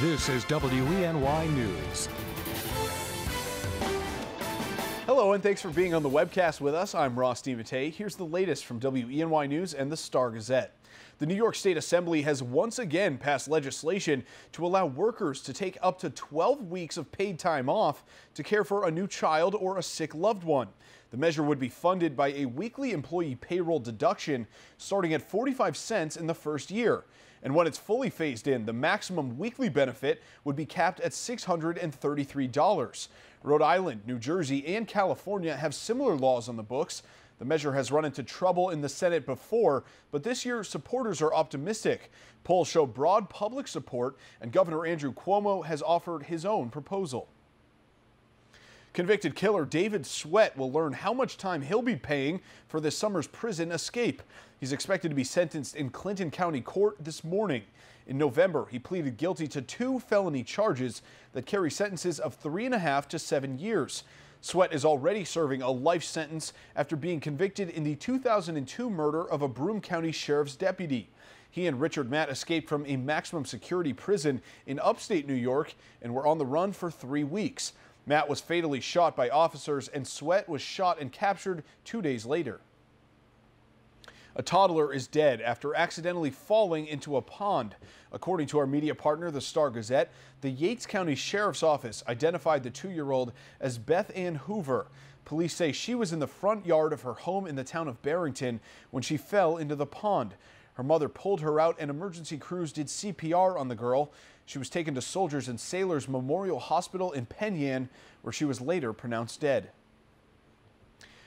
This is WENY News. Hello, and thanks for being on the webcast with us. I'm Ross DiMattei. Here's the latest from WENY News and the Star-Gazette. The New York State Assembly has once again passed legislation to allow workers to take up to 12 weeks of paid time off to care for a new child or a sick loved one. The measure would be funded by a weekly employee payroll deduction starting at 45 cents in the first year. And when it's fully phased in, the maximum weekly benefit would be capped at $633. Rhode Island, New Jersey, and California have similar laws on the books. The measure has run into trouble in the Senate before, but this year supporters are optimistic. Polls show broad public support, and Governor Andrew Cuomo has offered his own proposal. Convicted killer David Sweat will learn how much time he'll be paying for this summer's prison escape. He's expected to be sentenced in Clinton County Court this morning. In November, he pleaded guilty to 2 felony charges that carry sentences of 3.5 to 7 years. Sweat is already serving a life sentence after being convicted in the 2002 murder of a Broome County Sheriff's deputy. He and Richard Matt escaped from a maximum security prison in upstate New York and were on the run for 3 weeks. Matt was fatally shot by officers, and Sweat was shot and captured 2 days later. A toddler is dead after accidentally falling into a pond. According to our media partner, the Star-Gazette, the Yates County Sheriff's Office identified the 2-year-old as Beth Ann Hoover. Police say she was in the front yard of her home in the town of Barrington when she fell into the pond. Her mother pulled her out, and emergency crews did CPR on the girl. She was taken to Soldiers and Sailors Memorial Hospital in Penn Yan, where she was later pronounced dead.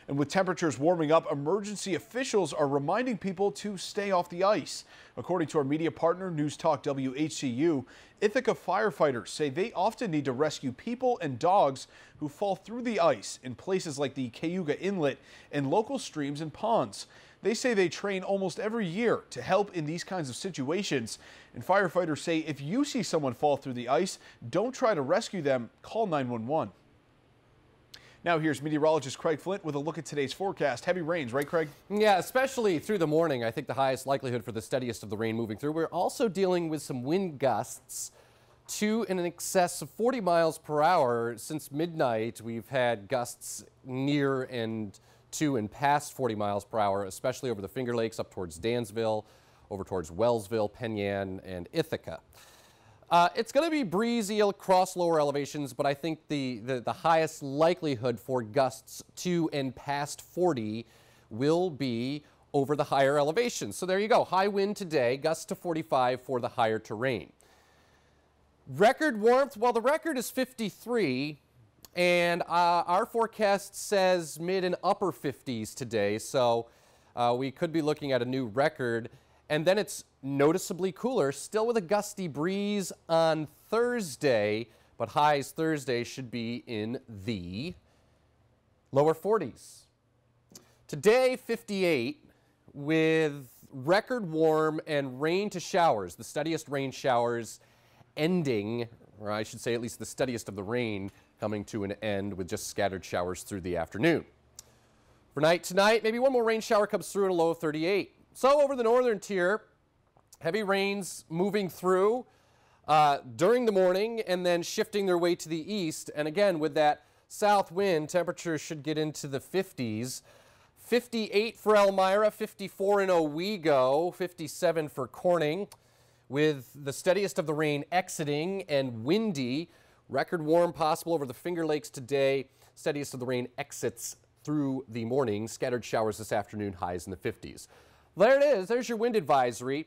And with temperatures warming up, emergency officials are reminding people to stay off the ice. According to our media partner, News Talk WHCU, Ithaca firefighters say they often need to rescue people and dogs who fall through the ice in places like the Cayuga Inlet and local streams and ponds. They say they train almost every year to help in these kinds of situations. And firefighters say if you see someone fall through the ice, don't try to rescue them, call 911. Now here's meteorologist Craig Flint with a look at today's forecast. Heavy rains, right, Craig? Yeah, especially through the morning. I think the highest likelihood for the steadiest of the rain moving through. We're also dealing with some wind gusts to in excess of 40 miles per hour. Since midnight, we've had gusts near and to and past 40 miles per hour, especially over the Finger Lakes, up towards Dansville, over towards Wellsville, Penn Yan, and Ithaca. It's going to be breezy across lower elevations, but I think the highest likelihood for gusts to and past 40 will be over the higher elevations. So there you go. High wind today, gusts to 45 for the higher terrain. Record warmth, well, the record is 53, and our forecast says mid and upper 50s today, so we could be looking at a new record. And then it's noticeably cooler, still with a gusty breeze on Thursday, but highs Thursday should be in the lower 40s. Today, 58 with record warm and rain to showers, the steadiest rain showers ending, or I should say at least the steadiest of the rain coming to an end with just scattered showers through the afternoon. For night tonight, maybe one more rain shower comes through at a low of 38. So over the northern tier, heavy rains moving through during the morning and then shifting their way to the east. And again, with that south wind, temperatures should get into the 50s. 58 for Elmira, 54 in Owego, 57 for Corning, with the steadiest of the rain exiting and windy. Record warm possible over the Finger Lakes today. Steadiest of the rain exits through the morning. Scattered showers this afternoon, highs in the 50s. There it is. There's your wind advisory.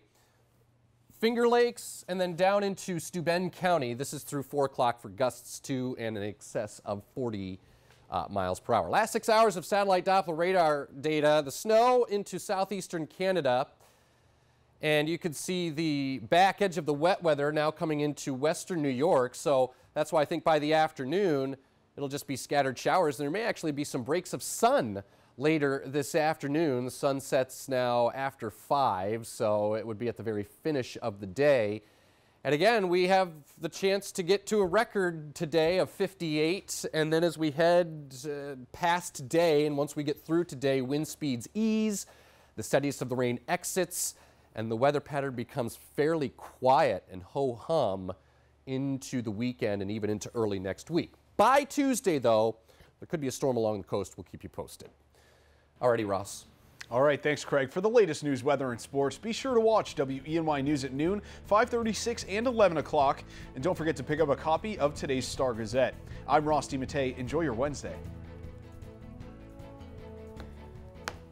Finger Lakes and then down into Steuben County. This is through 4 o'clock for gusts to and in excess of 40 miles per hour. Last 6 hours of satellite Doppler radar data. The snow into southeastern Canada. And you can see the back edge of the wet weather now coming into western New York. So that's why I think by the afternoon, it'll just be scattered showers. And there may actually be some breaks of sun later this afternoon. The sun sets now after 5, so it would be at the very finish of the day. And again, we have the chance to get to a record today of 58, and then as we head past today, and once we get through today, wind speeds ease, the steadiest of the rain exits, and the weather pattern becomes fairly quiet and ho-hum into the weekend and even into early next week. By Tuesday, though, there could be a storm along the coast. We'll keep you posted. Alrighty, Ross. All right, thanks, Craig. For the latest news, weather, and sports, be sure to watch WENY News at noon, 5:36, and 11 o'clock. And don't forget to pick up a copy of today's Star Gazette. I'm Ross DiMattei. Enjoy your Wednesday.